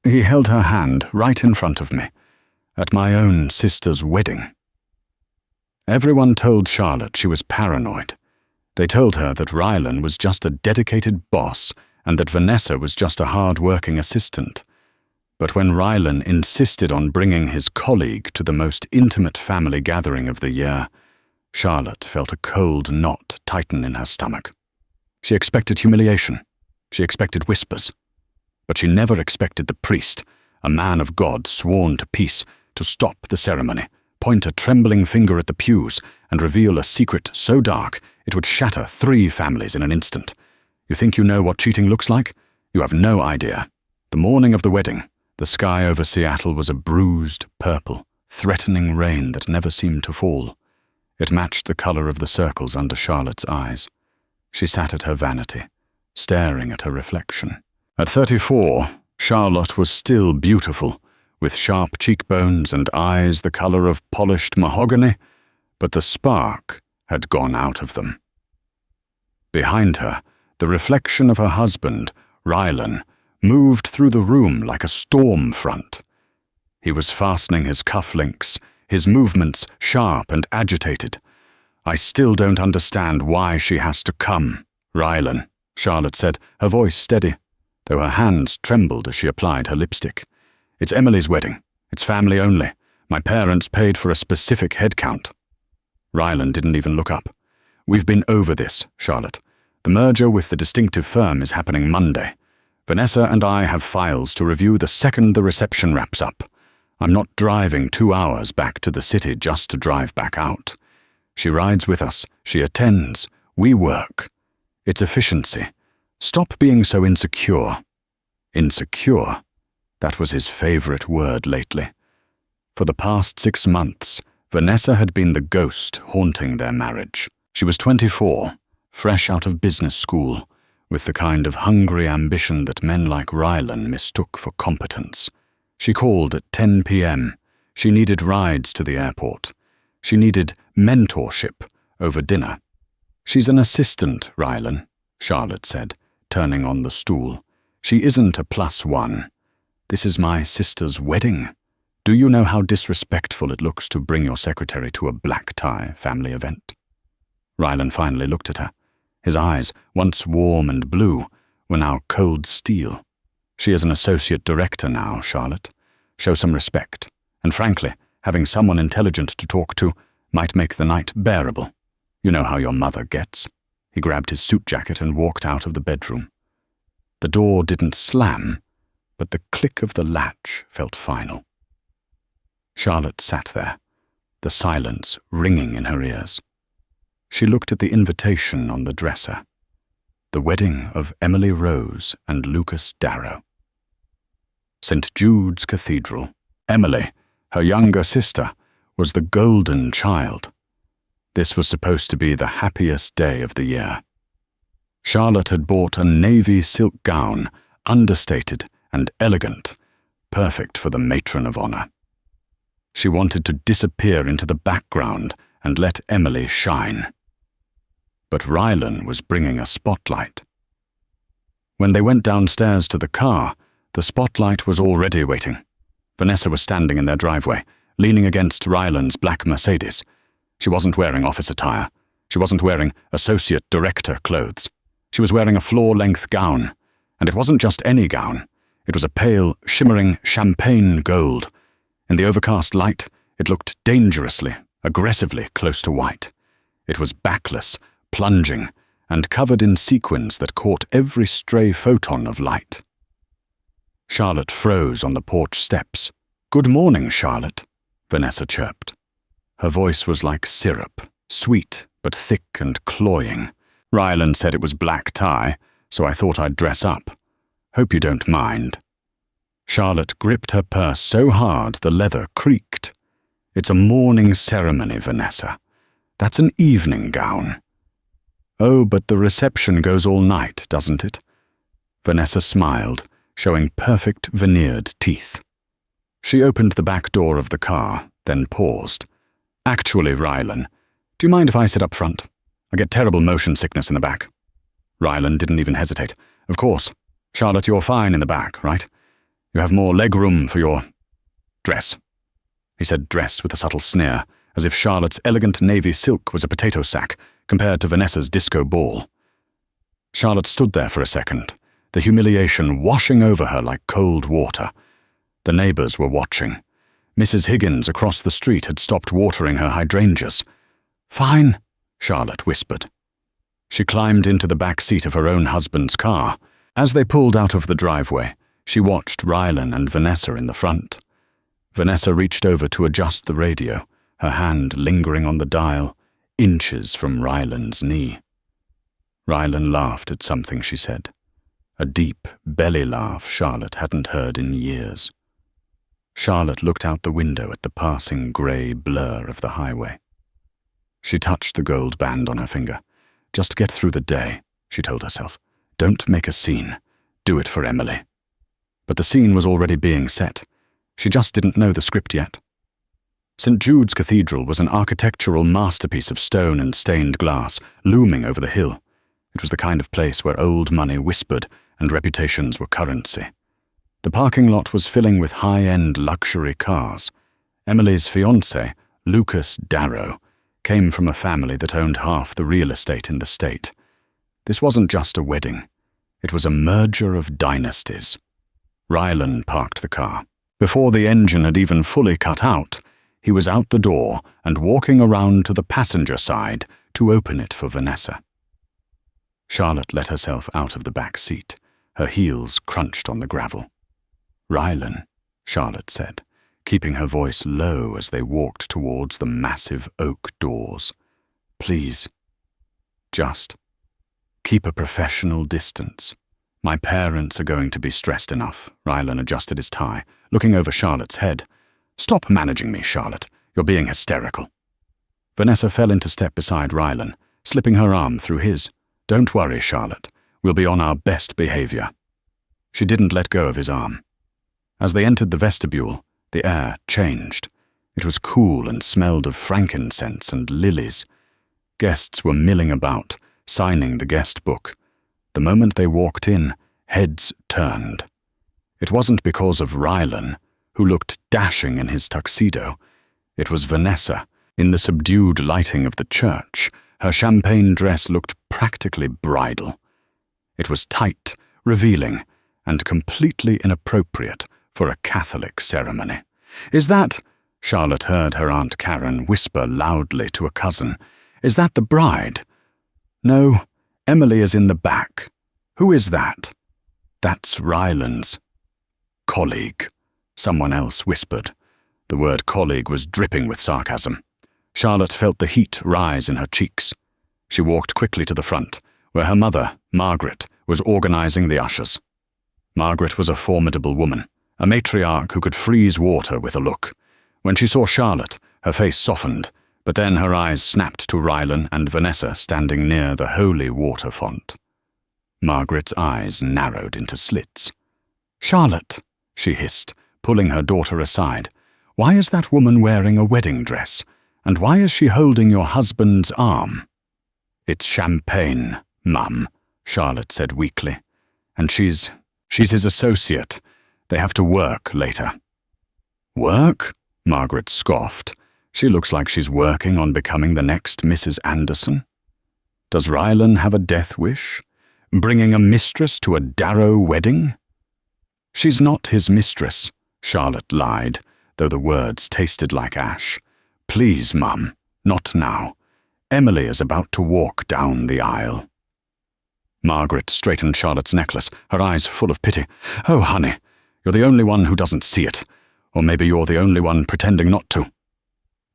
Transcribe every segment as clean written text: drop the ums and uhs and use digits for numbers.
He held her hand right in front of me, at my own sister's wedding. Everyone told Charlotte she was paranoid. They told her that Rylan was just a dedicated boss and that Vanessa was just a hard-working assistant. But when Rylan insisted on bringing his colleague to the most intimate family gathering of the year, Charlotte felt a cold knot tighten in her stomach. She expected humiliation. She expected whispers. But she never expected the priest, a man of God sworn to peace, to stop the ceremony, point a trembling finger at the pews, and reveal a secret so dark it would shatter 3 families in an instant. You think you know what cheating looks like? You have no idea. The morning of the wedding, the sky over Seattle was a bruised purple, threatening rain that never seemed to fall. It matched the color of the circles under Charlotte's eyes. She sat at her vanity, staring at her reflection. At 34, Charlotte was still beautiful, with sharp cheekbones and eyes the color of polished mahogany, but the spark had gone out of them. Behind her, the reflection of her husband, Rylan, moved through the room like a storm front. He was fastening his cufflinks, his movements sharp and agitated. "I still don't understand why she has to come, Rylan," Charlotte said, her voice steady, though her hands trembled as she applied her lipstick. "It's Emily's wedding. It's family only. My parents paid for a specific head count." Rylan didn't even look up. "We've been over this, Charlotte. The merger with the distinctive firm is happening Monday. Vanessa and I have files to review the second the reception wraps up. I'm not driving 2 hours back to the city just to drive back out. She rides with us. She attends. We work. It's efficiency. Stop being so insecure." Insecure. That was his favorite word lately. For the past 6 months, Vanessa had been the ghost haunting their marriage. She was 24, fresh out of business school, with the kind of hungry ambition that men like Rylan mistook for competence. She called at 10 p.m. She needed rides to the airport. She needed mentorship over dinner. "She's an assistant, Rylan," Charlotte said, turning on the stool. "She isn't a +1. This is my sister's wedding. Do you know how disrespectful it looks to bring your secretary to a black tie family event?" Rylan finally looked at her. His eyes, once warm and blue, were now cold steel. "She is an associate director now, Charlotte. Show some respect. And frankly, having someone intelligent to talk to might make the night bearable. You know how your mother gets." He grabbed his suit jacket and walked out of the bedroom. The door didn't slam, but the click of the latch felt final. Charlotte sat there, the silence ringing in her ears. She looked at the invitation on the dresser. The wedding of Emily Rose and Lucas Darrow. St. Jude's Cathedral. Emily, her younger sister, was the golden child. This was supposed to be the happiest day of the year. Charlotte had bought a navy silk gown, understated and elegant, perfect for the matron of honor. She wanted to disappear into the background and let Emily shine. But Rylan was bringing a spotlight. When they went downstairs to the car, the spotlight was already waiting. Vanessa was standing in their driveway, leaning against Rylan's black Mercedes. She wasn't wearing office attire. She wasn't wearing associate director clothes. She was wearing a floor-length gown, and it wasn't just any gown. It was a pale, shimmering champagne gold. In the overcast light, it looked dangerously, aggressively close to white. It was backless, plunging, and covered in sequins that caught every stray photon of light. Charlotte froze on the porch steps. "Good morning, Charlotte," Vanessa chirped. Her voice was like syrup, sweet but thick and cloying. "Rylan said it was black tie, so I thought I'd dress up. Hope you don't mind." Charlotte gripped her purse so hard the leather creaked. "It's a morning ceremony, Vanessa. That's an evening gown." "Oh, but the reception goes all night, doesn't it?" Vanessa smiled, showing perfect veneered teeth. She opened the back door of the car, then paused. "Actually, Rylan, do you mind if I sit up front? I get terrible motion sickness in the back." Rylan didn't even hesitate. "Of course. Charlotte, you're fine in the back, right? You have more leg room for your dress. He said dress with a subtle sneer, as if Charlotte's elegant navy silk was a potato sack compared to Vanessa's disco ball. Charlotte stood there for a second, the humiliation washing over her like cold water. The neighbors were watching. Mrs. Higgins across the street had stopped watering her hydrangeas. "Fine," Charlotte whispered. She climbed into the back seat of her own husband's car. As they pulled out of the driveway, she watched Rylan and Vanessa in the front. Vanessa reached over to adjust the radio, her hand lingering on the dial, inches from Rylan's knee. Rylan laughed at something she said, a deep belly laugh Charlotte hadn't heard in years. Charlotte looked out the window at the passing grey blur of the highway. She touched the gold band on her finger. Just get through the day, she told herself. Don't make a scene. Do it for Emily. But the scene was already being set. She just didn't know the script yet. St. Jude's Cathedral was an architectural masterpiece of stone and stained glass, looming over the hill. It was the kind of place where old money whispered and reputations were currency. The parking lot was filling with high-end luxury cars. Emily's fiancé, Lucas Darrow, came from a family that owned half the real estate in the state. This wasn't just a wedding. It was a merger of dynasties. Rylan parked the car. Before the engine had even fully cut out, he was out the door and walking around to the passenger side to open it for Vanessa. Charlotte let herself out of the back seat. Her heels crunched on the gravel. "Rylan," Charlotte said, keeping her voice low as they walked towards the massive oak doors. "Please, just keep a professional distance. My parents are going to be stressed enough." Rylan adjusted his tie, looking over Charlotte's head. "Stop managing me, Charlotte. You're being hysterical." Vanessa fell into step beside Rylan, slipping her arm through his. "Don't worry, Charlotte. We'll be on our best behavior." She didn't let go of his arm. As they entered the vestibule, the air changed. It was cool and smelled of frankincense and lilies. Guests were milling about, signing the guest book. The moment they walked in, heads turned. It wasn't because of Rylan, who looked dashing in his tuxedo. It was Vanessa, in the subdued lighting of the church. Her champagne dress looked practically bridal. It was tight, revealing, and completely inappropriate for a Catholic ceremony. "Is that," Charlotte heard her Aunt Karen whisper loudly to a cousin, "is that the bride?" "No, Emily is in the back." "Who is that?" "That's Rylan's colleague," someone else whispered. The word colleague was dripping with sarcasm. Charlotte felt the heat rise in her cheeks. She walked quickly to the front, where her mother, Margaret, was organizing the ushers. Margaret was a formidable woman, a matriarch who could freeze water with a look. When she saw Charlotte, her face softened, but then her eyes snapped to Rylan and Vanessa standing near the holy water font. Margaret's eyes narrowed into slits. "Charlotte," she hissed, pulling her daughter aside, "why is that woman wearing a wedding dress? And why is she holding your husband's arm?" "It's champagne, Mum," Charlotte said weakly. "And she's his associate. They have to work later." "Work?" Margaret scoffed. "She looks like she's working on becoming the next Mrs. Anderson. Does Rylan have a death wish? Bringing a mistress to a Darrow wedding?" "She's not his mistress," Charlotte lied, though the words tasted like ash. "Please, Mum, not now. Emily is about to walk down the aisle." Margaret straightened Charlotte's necklace, her eyes full of pity. "Oh, honey, you're the only one who doesn't see it. Or maybe you're the only one pretending not to."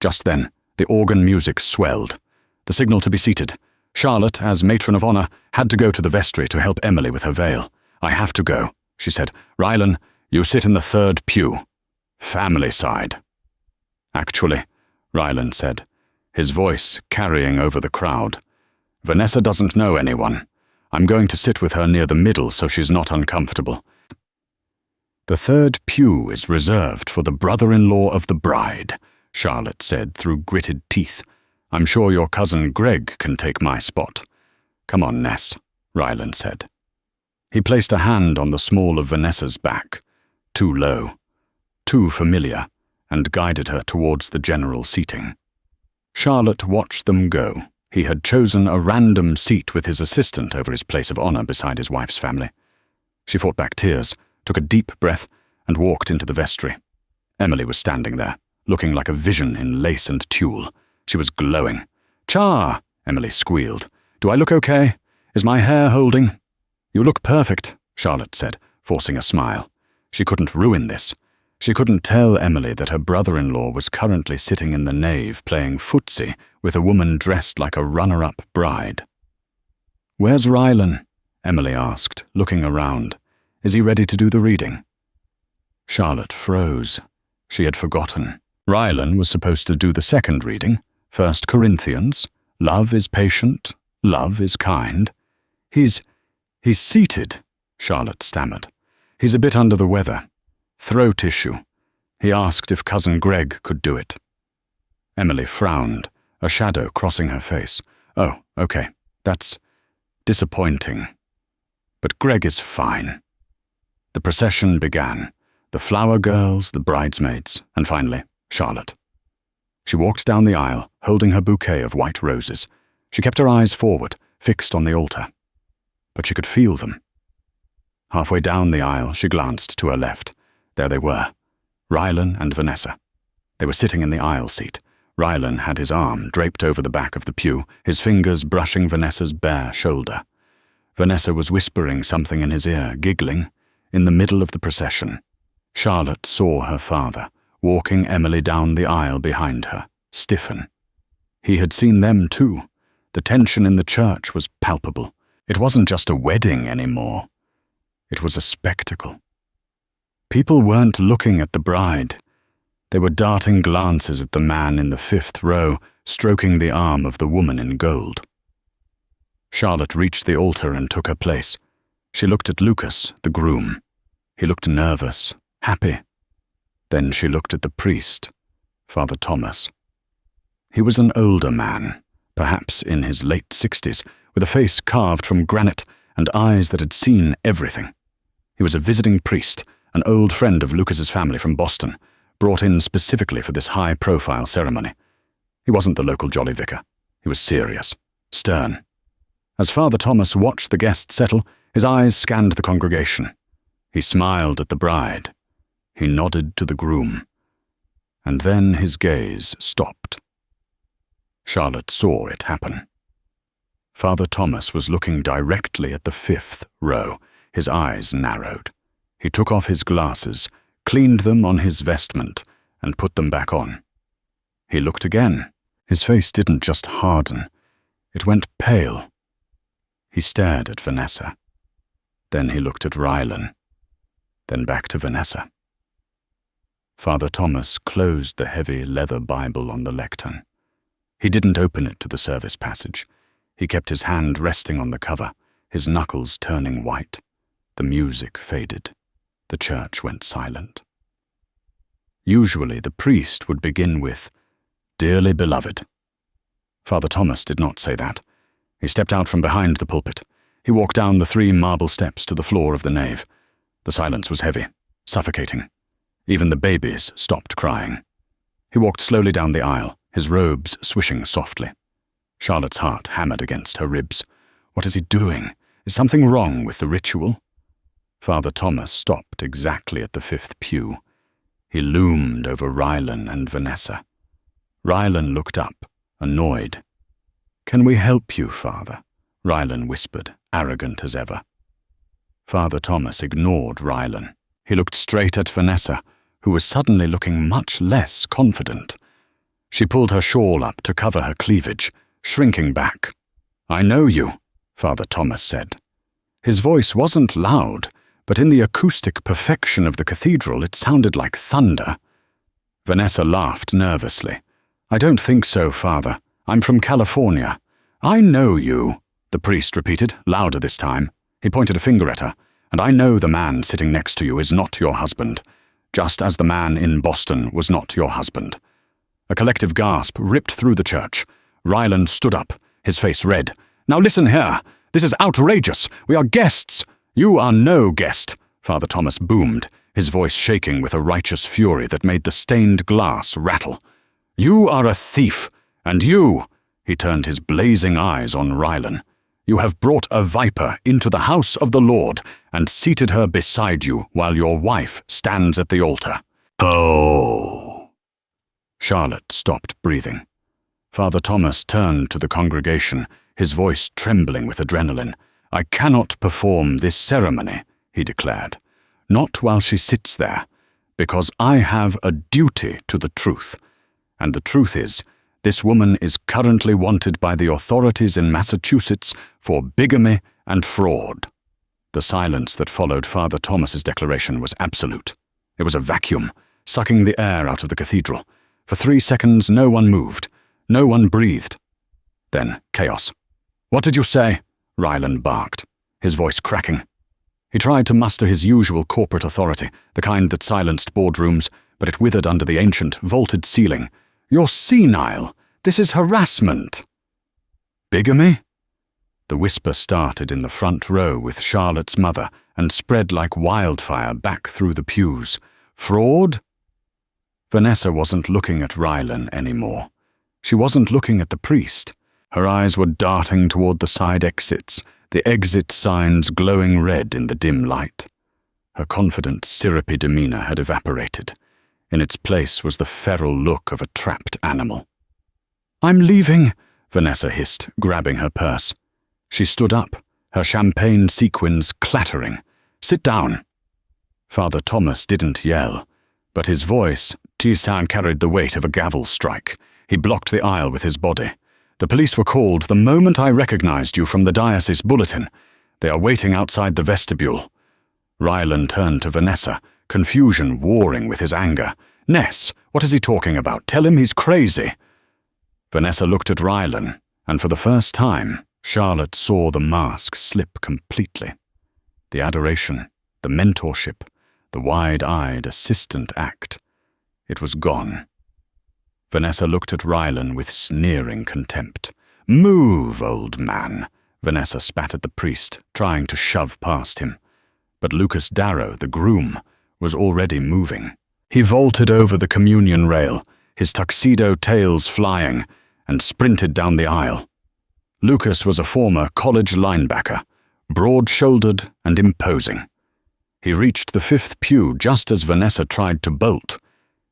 Just then, the organ music swelled. The signal to be seated. Charlotte, as matron of honor, had to go to the vestry to help Emily with her veil. "I have to go," she said. "Rylan, you sit in the third pew. Family side." "Actually," Rylan said, his voice carrying over the crowd, "Vanessa doesn't know anyone. I'm going to sit with her near the middle so she's not uncomfortable. The third pew is reserved for the brother-in-law of the bride," Charlotte said through gritted teeth. "I'm sure your cousin Greg can take my spot." "Come on, Ness," Rylan said. He placed a hand on the small of Vanessa's back. too low, too familiar, and guided her towards the general seating. Charlotte watched them go. He had chosen a random seat with his assistant over his place of honor beside his wife's family. She fought back tears, took a deep breath, and walked into the vestry. Emily was standing there, looking like a vision in lace and tulle. She was glowing. "Char!" Emily squealed. "Do I look okay? Is my hair holding?" "You look perfect," Charlotte said, forcing a smile. She couldn't ruin this. She couldn't tell Emily that her brother-in-law was currently sitting in the nave playing footsie with a woman dressed like a runner-up bride. "Where's Rylan?" Emily asked, looking around. "Is he ready to do the reading?" Charlotte froze. She had forgotten. Rylan was supposed to do the second reading, 1 Corinthians. Love is patient, love is kind. He's seated, Charlotte stammered. "He's a bit under the weather. Throat issue. He asked if Cousin Greg could do it." Emily frowned, a shadow crossing her face. "Oh, okay, that's disappointing. But Greg is fine." The procession began. The flower girls, the bridesmaids, and finally, Charlotte. She walked down the aisle, holding her bouquet of white roses. She kept her eyes forward, fixed on the altar. But she could feel them. Halfway down the aisle, she glanced to her left. There they were, Rylan and Vanessa. They were sitting in the aisle seat. Rylan had his arm draped over the back of the pew, his fingers brushing Vanessa's bare shoulder. Vanessa was whispering something in his ear, giggling, in the middle of the procession. Charlotte saw her father, walking Emily down the aisle behind her, stiffen. He had seen them too. The tension in the church was palpable. It wasn't just a wedding anymore. It was a spectacle. People weren't looking at the bride. They were darting glances at the man in the 5th row, stroking the arm of the woman in gold. Charlotte reached the altar and took her place. She looked at Lucas, the groom. He looked nervous, happy. Then she looked at the priest, Father Thomas. He was an older man, perhaps in his late 60s, with a face carved from granite and eyes that had seen everything. He was a visiting priest, an old friend of Lucas's family from Boston, brought in specifically for this high-profile ceremony. He wasn't the local jolly vicar. He was serious, stern. As Father Thomas watched the guests settle, his eyes scanned the congregation. He smiled at the bride. He nodded to the groom. And then his gaze stopped. Charlotte saw it happen. Father Thomas was looking directly at the 5th row. His eyes narrowed. He took off his glasses, cleaned them on his vestment, and put them back on. He looked again. His face didn't just harden. It went pale. He stared at Vanessa. Then he looked at Rylan. Then back to Vanessa. Father Thomas closed the heavy leather Bible on the lectern. He didn't open it to the service passage. He kept his hand resting on the cover, his knuckles turning white. The music faded. The church went silent. Usually the priest would begin with, "Dearly beloved." Father Thomas did not say that. He stepped out from behind the pulpit. He walked down the 3 marble steps to the floor of the nave. The silence was heavy, suffocating. Even the babies stopped crying. He walked slowly down the aisle, his robes swishing softly. Charlotte's heart hammered against her ribs. What is he doing? Is something wrong with the ritual? Father Thomas stopped exactly at the 5th pew. He loomed over Rylan and Vanessa. Rylan looked up, annoyed. "Can we help you, Father?" Rylan whispered, arrogant as ever. Father Thomas ignored Rylan. He looked straight at Vanessa, who was suddenly looking much less confident. She pulled her shawl up to cover her cleavage, shrinking back. "I know you," Father Thomas said. His voice wasn't loud, but in the acoustic perfection of the cathedral it sounded like thunder. Vanessa laughed nervously. "I don't think so, Father. I'm from California." "I know you," the priest repeated, louder this time. He pointed a finger at her. "And I know the man sitting next to you is not your husband, just as the man in Boston was not your husband." A collective gasp ripped through the church. Ryland stood up, his face red. "Now listen here. This is outrageous. We are guests." "You are no guest," Father Thomas boomed. his voice shaking with a righteous fury that made the stained glass rattle. "You are a thief, and you," he turned his blazing eyes on Rylan, "you have brought a viper into the house of the Lord and seated her beside you while your wife stands at the altar." Oh! Charlotte stopped breathing. Father Thomas turned to the congregation, his voice trembling with adrenaline. "I cannot perform this ceremony," he declared. "Not while she sits there, because I have a duty to the truth. And the truth is, this woman is currently wanted by the authorities in Massachusetts for bigamy and fraud." The silence that followed Father Thomas's declaration was absolute. It was a vacuum, sucking the air out of the cathedral. For 3 seconds, no one moved. No one breathed. Then, chaos. "What did you say?" Rylan barked, his voice cracking. He tried to muster his usual corporate authority, the kind that silenced boardrooms, but it withered under the ancient, vaulted ceiling. "You're senile. This is harassment." "Bigamy?" The whisper started in the front row with Charlotte's mother and spread like wildfire back through the pews. "Fraud?" Vanessa wasn't looking at Rylan anymore. She wasn't looking at the priest. Her eyes were darting toward the side exits, the exit signs glowing red in the dim light. Her confident, syrupy demeanor had evaporated. In its place was the feral look of a trapped animal. "I'm leaving," Vanessa hissed, grabbing her purse. She stood up, her champagne sequins clattering. "Sit down." Father Thomas didn't yell, but his voice, sound carried the weight of a gavel strike. He blocked the aisle with his body. "The police were called the moment I recognized you from the diocese bulletin. They are waiting outside the vestibule." Rylan turned to Vanessa, confusion warring with his anger. "Ness, what is he talking about? Tell him he's crazy." Vanessa looked at Rylan, and for the first time, Charlotte saw the mask slip completely. The adoration, the mentorship, the wide-eyed assistant act. It was gone. Vanessa looked at Rylan with sneering contempt. "Move, old man," Vanessa spat at the priest, trying to shove past him. But Lucas Darrow, the groom, was already moving. He vaulted over the communion rail, his tuxedo tails flying, and sprinted down the aisle. Lucas was a former college linebacker, broad-shouldered and imposing. He reached the 5th pew just as Vanessa tried to bolt.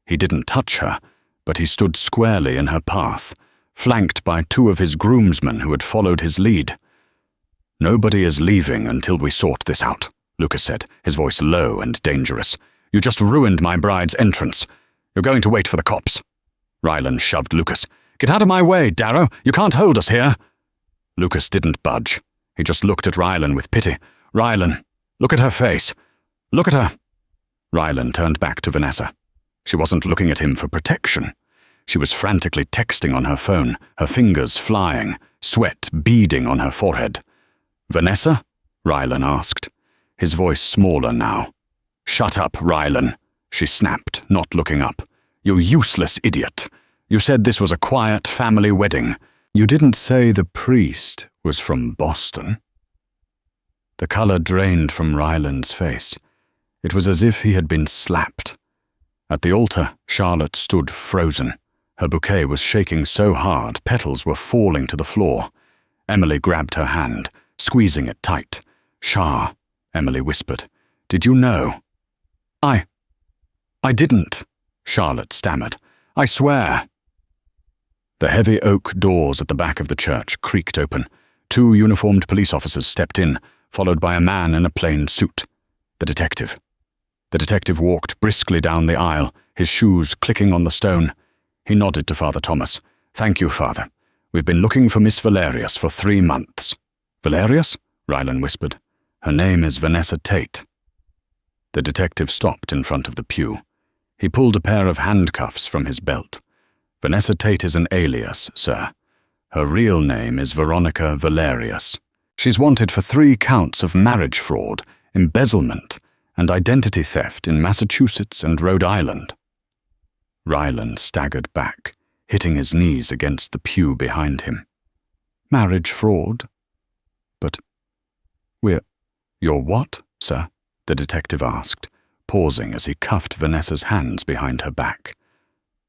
He didn't touch her, but he stood squarely in her path, flanked by 2 of his groomsmen who had followed his lead. "Nobody is leaving until we sort this out," Lucas said, his voice low and dangerous. "You just ruined my bride's entrance. You're going to wait for the cops." Rylan shoved Lucas. "Get out of my way, Darrow. You can't hold us here." Lucas didn't budge. He just looked at Rylan with pity. "Rylan, look at her face. Look at her." Rylan turned back to Vanessa. She wasn't looking at him for protection. She was frantically texting on her phone, her fingers flying, sweat beading on her forehead. "Vanessa?" Rylan asked, his voice smaller now. "Shut up, Rylan," she snapped, not looking up. "You useless idiot. You said this was a quiet family wedding. You didn't say the priest was from Boston." The color drained from Rylan's face. It was as if he had been slapped. At the altar, Charlotte stood frozen. Her bouquet was shaking so hard, petals were falling to the floor. Emily grabbed her hand, squeezing it tight. "Char," Emily whispered, "did you know?" I didn't," Charlotte stammered. "I swear." The heavy oak doors at the back of the church creaked open. 2 uniformed police officers stepped in, followed by a man in a plain suit. The detective. The detective walked briskly down the aisle, his shoes clicking on the stone. He nodded to Father Thomas. "Thank you, Father. We've been looking for Miss Valerius for 3 months." "Valerius?" Rylan whispered. "Her name is Vanessa Tate." The detective stopped in front of the pew. He pulled a pair of handcuffs from his belt. "Vanessa Tate is an alias, sir. Her real name is Veronica Valerius. She's wanted for 3 counts of marriage fraud, embezzlement, and identity theft in Massachusetts and Rhode Island." Rylan staggered back, hitting his knees against the pew behind him. "Marriage fraud? But you're what, sir?" the detective asked, pausing as he cuffed Vanessa's hands behind her back.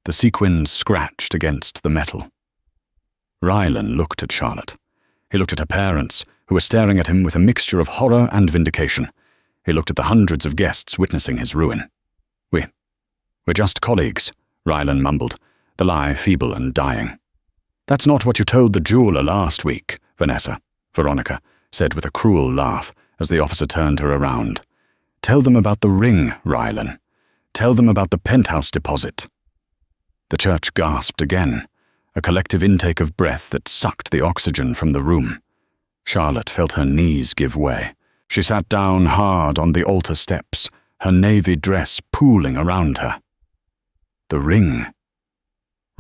The sequins scratched against the metal. Rylan looked at Charlotte. He looked at her parents, who were staring at him with a mixture of horror and vindication. He looked at the hundreds of guests witnessing his ruin. We're just colleagues, Rylan mumbled, the lie feeble and dying. That's not what you told the jeweler last week, Veronica said with a cruel laugh as the officer turned her around. Tell them about the ring, Rylan. Tell them about the penthouse deposit. The church gasped again, a collective intake of breath that sucked the oxygen from the room. Charlotte felt her knees give way. She sat down hard on the altar steps, her navy dress pooling around her. The ring.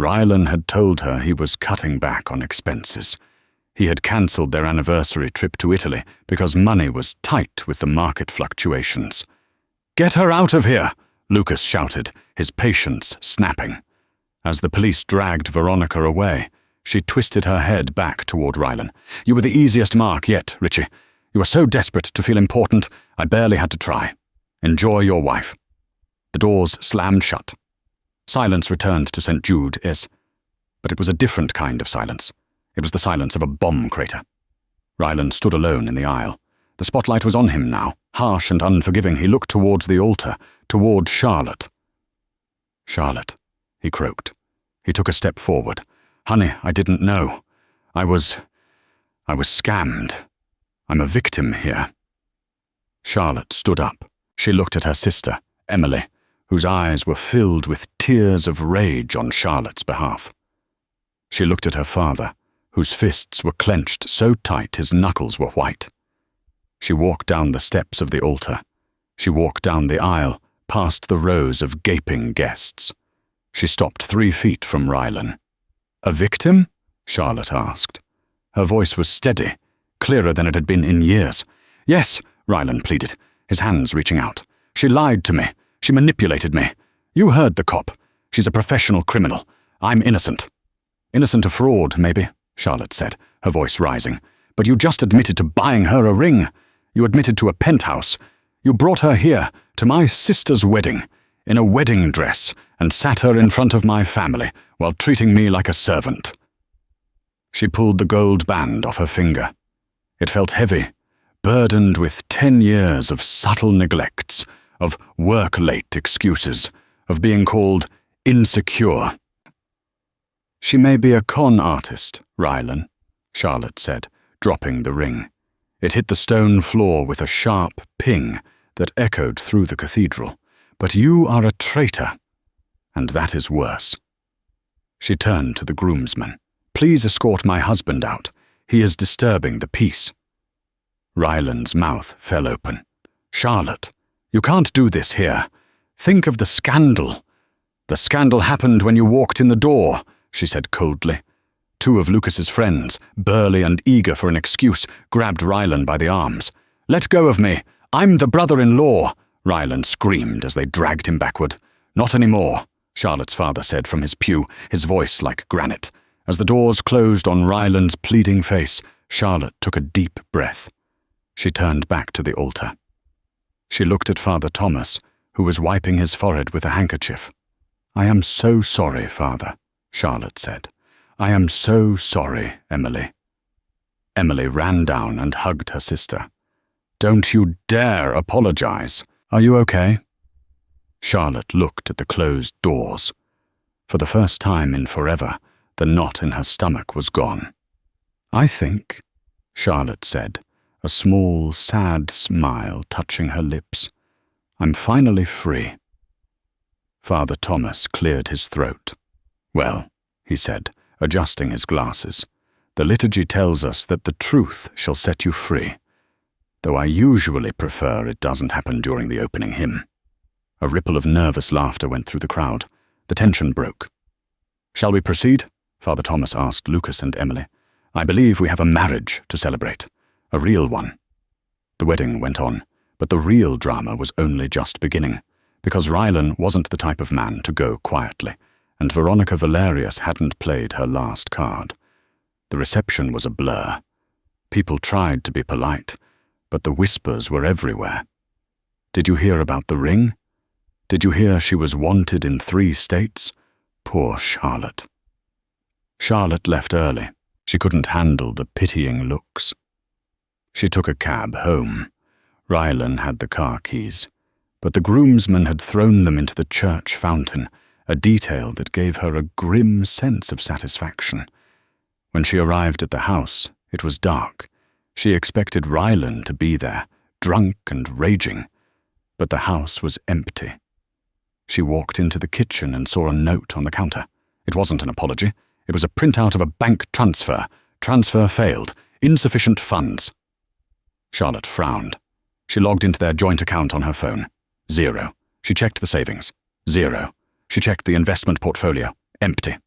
Rylan had told her he was cutting back on expenses. He had cancelled their anniversary trip to Italy because money was tight with the market fluctuations. "Get her out of here!" Lucas shouted, his patience snapping. As the police dragged Veronica away, she twisted her head back toward Rylan. "You were the easiest mark yet, Richie. You were so desperate to feel important, I barely had to try. Enjoy your wife." The doors slammed shut. Silence returned to St. Jude's, but it was a different kind of silence. It was the silence of a bomb crater. Rylan stood alone in the aisle. The spotlight was on him now. Harsh and unforgiving, he looked towards the altar, toward Charlotte. "Charlotte," he croaked. He took a step forward. "Honey, I didn't know. I was scammed. I'm a victim here." Charlotte stood up. She looked at her sister, Emily, whose eyes were filled with tears of rage on Charlotte's behalf. She looked at her father, whose fists were clenched so tight his knuckles were white. She walked down the steps of the altar. She walked down the aisle, past the rows of gaping guests. She stopped 3 feet from Rylan. "A victim?" Charlotte asked. Her voice was steady, clearer than it had been in years. "Yes," Rylan pleaded, his hands reaching out. "She lied to me. She manipulated me. You heard the cop. She's a professional criminal. I'm innocent." "Innocent of fraud, maybe," Charlotte said, her voice rising. "But you just admitted to buying her a ring. You admitted to a penthouse. You brought her here, to my sister's wedding, in a wedding dress, and sat her in front of my family while treating me like a servant." She pulled the gold band off her finger. It felt heavy, burdened with 10 years of subtle neglects, of work-late excuses, of being called insecure. "She may be a con artist, Rylan," Charlotte said, dropping the ring. It hit the stone floor with a sharp ping that echoed through the cathedral. "But you are a traitor, and that is worse." She turned to the groomsmen. "Please escort my husband out. He is disturbing the peace." Rylan's mouth fell open. "Charlotte, you can't do this here. Think of the scandal." "The scandal happened when you walked in the door," she said coldly. 2 of Lucas's friends, burly and eager for an excuse, grabbed Rylan by the arms. "Let go of me. I'm the brother-in-law," Rylan screamed as they dragged him backward. "Not anymore," Charlotte's father said from his pew, his voice like granite. As the doors closed on Rylan's pleading face, Charlotte took a deep breath. She turned back to the altar. She looked at Father Thomas, who was wiping his forehead with a handkerchief. "I am so sorry, Father," Charlotte said. "I am so sorry, Emily." Emily ran down and hugged her sister. "Don't you dare apologize. Are you okay?" Charlotte looked at the closed doors. For the first time in forever, the knot in her stomach was gone. "I think," Charlotte said, a small, sad smile touching her lips, "I'm finally free." Father Thomas cleared his throat. "Well," he said, adjusting his glasses, "the liturgy tells us that the truth shall set you free, though I usually prefer it doesn't happen during the opening hymn." A ripple of nervous laughter went through the crowd. The tension broke. "Shall we proceed?" Father Thomas asked Lucas and Emily. "I believe we have a marriage to celebrate. A real one." The wedding went on, but the real drama was only just beginning, because Rylan wasn't the type of man to go quietly, and Veronica Valerius hadn't played her last card. The reception was a blur. People tried to be polite, but the whispers were everywhere. "Did you hear about the ring?" Did you hear she was wanted in 3 states? Poor Charlotte. Charlotte left early. She couldn't handle the pitying looks. She took a cab home. Rylan had the car keys, but the groomsman had thrown them into the church fountain, a detail that gave her a grim sense of satisfaction. When she arrived at the house, it was dark. She expected Rylan to be there, drunk and raging, but the house was empty. She walked into the kitchen and saw a note on the counter. It wasn't an apology. It was a printout of a bank transfer. Transfer failed. Insufficient funds. Charlotte frowned. She logged into their joint account on her phone. 0. She checked the savings. 0. She checked the investment portfolio. Empty.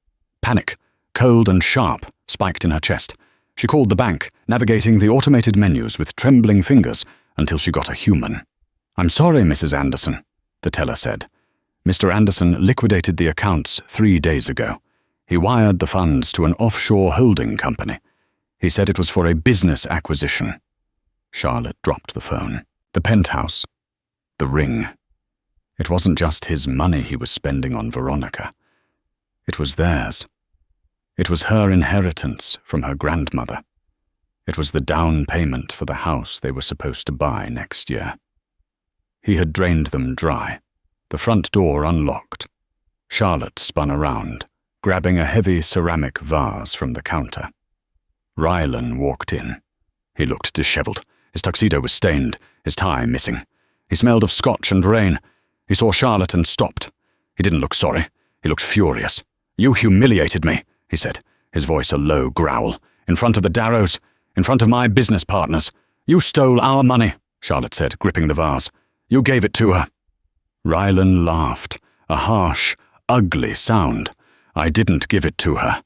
Panic, cold and sharp, spiked in her chest. She called the bank, navigating the automated menus with trembling fingers until she got a human. "I'm sorry, Mrs. Anderson," the teller said. Mr. Anderson liquidated the accounts 3 days ago. He wired the funds to an offshore holding company. He said it was for a business acquisition. Charlotte dropped the phone. The penthouse. The ring. It wasn't just his money he was spending on Veronica. It was theirs. It was her inheritance from her grandmother. It was the down payment for the house they were supposed to buy next year. He had drained them dry. The front door unlocked. Charlotte spun around, grabbing a heavy ceramic vase from the counter. Rylan walked in. He looked disheveled. His tuxedo was stained, his tie missing. He smelled of scotch and rain. He saw Charlotte and stopped. He didn't look sorry. He looked furious. "You humiliated me," he said, his voice a low growl. "In front of the Darrows, in front of my business partners. You stole our money," Charlotte said, gripping the vase. "You gave it to her." Rylan laughed, a harsh, ugly sound. "I didn't give it to her.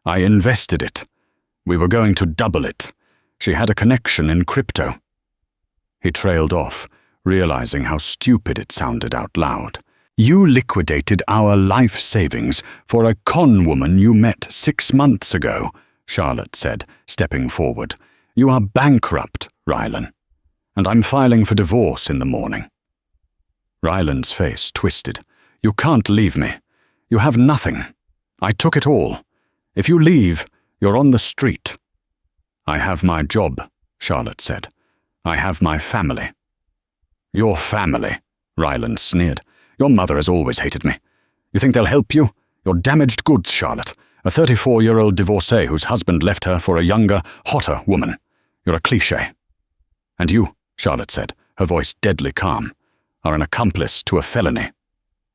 I invested it. We were going to double it. She had a connection in crypto." He trailed off, realizing how stupid it sounded out loud. "You liquidated our life savings for a con woman you met 6 months ago," Charlotte said, stepping forward. "You are bankrupt, Rylan. And I'm filing for divorce in the morning." Rylan's face twisted. "You can't leave me. You have nothing. I took it all. If you leave, you're on the street." "I have my job," Charlotte said. "I have my family." "Your family," Rylan sneered. "Your mother has always hated me. You think they'll help you? You're damaged goods, Charlotte. A 34-year-old divorcee whose husband left her for a younger, hotter woman. You're a cliché." "And you," Charlotte said, her voice deadly calm, "are an accomplice to a felony."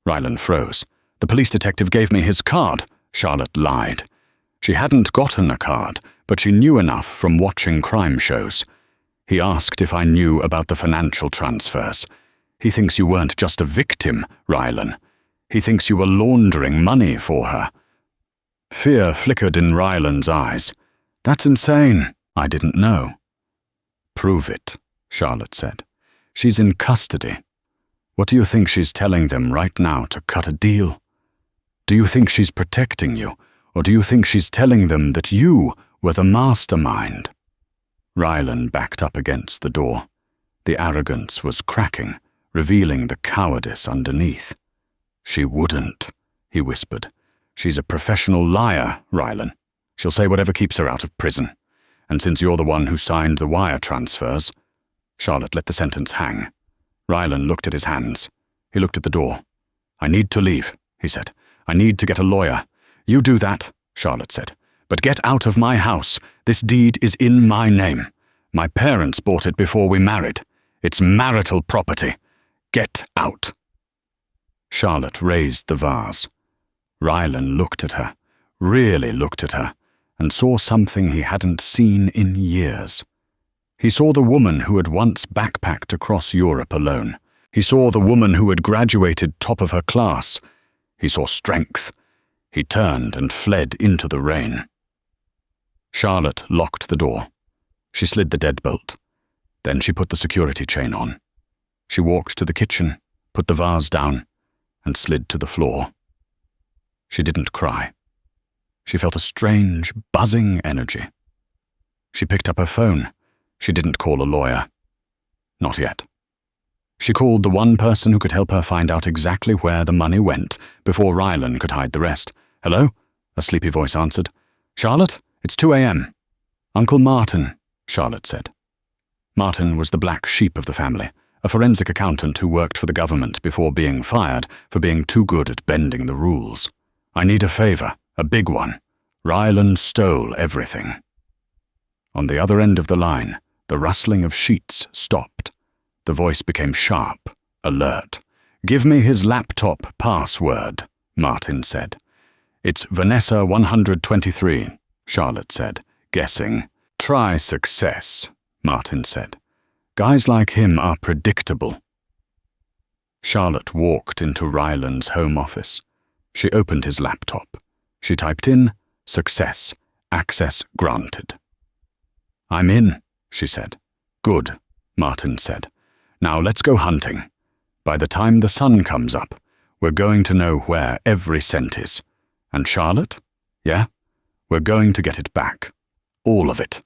Rylan froze. "The police detective gave me his card," Charlotte lied. She hadn't gotten a card, but she knew enough from watching crime shows. "He asked if I knew about the financial transfers. He thinks you weren't just a victim, Rylan. He thinks you were laundering money for her." Fear flickered in Rylan's eyes. "That's insane. I didn't know." "Prove it," Charlotte said. "She's in custody. What do you think she's telling them right now to cut a deal? Do you think she's protecting you, or do you think she's telling them that you were the mastermind?" Rylan backed up against the door. The arrogance was cracking, revealing the cowardice underneath. "She wouldn't," he whispered. "She's a professional liar, Rylan. She'll say whatever keeps her out of prison. And since you're the one who signed the wire transfers—" Charlotte let the sentence hang. Rylan looked at his hands. He looked at the door. "I need to leave," he said. "I need to get a lawyer." "You do that," Charlotte said. "But get out of my house. This deed is in my name. My parents bought it before we married. It's marital property. Get out." Charlotte raised the vase. Rylan looked at her, really looked at her, and saw something he hadn't seen in years. He saw the woman who had once backpacked across Europe alone. He saw the woman who had graduated top of her class. He saw strength. He turned and fled into the rain. Charlotte locked the door. She slid the deadbolt. Then she put the security chain on. She walked to the kitchen, put the vase down, and slid to the floor. She didn't cry. She felt a strange, buzzing energy. She picked up her phone. She didn't call a lawyer. Not yet. She called the one person who could help her find out exactly where the money went before Rylan could hide the rest. "Hello?" a sleepy voice answered. "Charlotte? It's 2 a.m. "Uncle Martin," Charlotte said. Martin was the black sheep of the family, a forensic accountant who worked for the government before being fired for being too good at bending the rules. "I need a favor, a big one. Rylan stole everything." On the other end of the line, the rustling of sheets stopped. The voice became sharp, alert. "Give me his laptop password," Martin said. "It's Vanessa 123, Charlotte said, guessing. "Try success," Martin said. "Guys like him are predictable." Charlotte walked into Rylan's home office. She opened his laptop. She typed in, "Success, access granted." "I'm in," she said. "Good," Martin said. "Now let's go hunting. By the time the sun comes up, we're going to know where every cent is. And Charlotte? Yeah? We're going to get it back. All of it.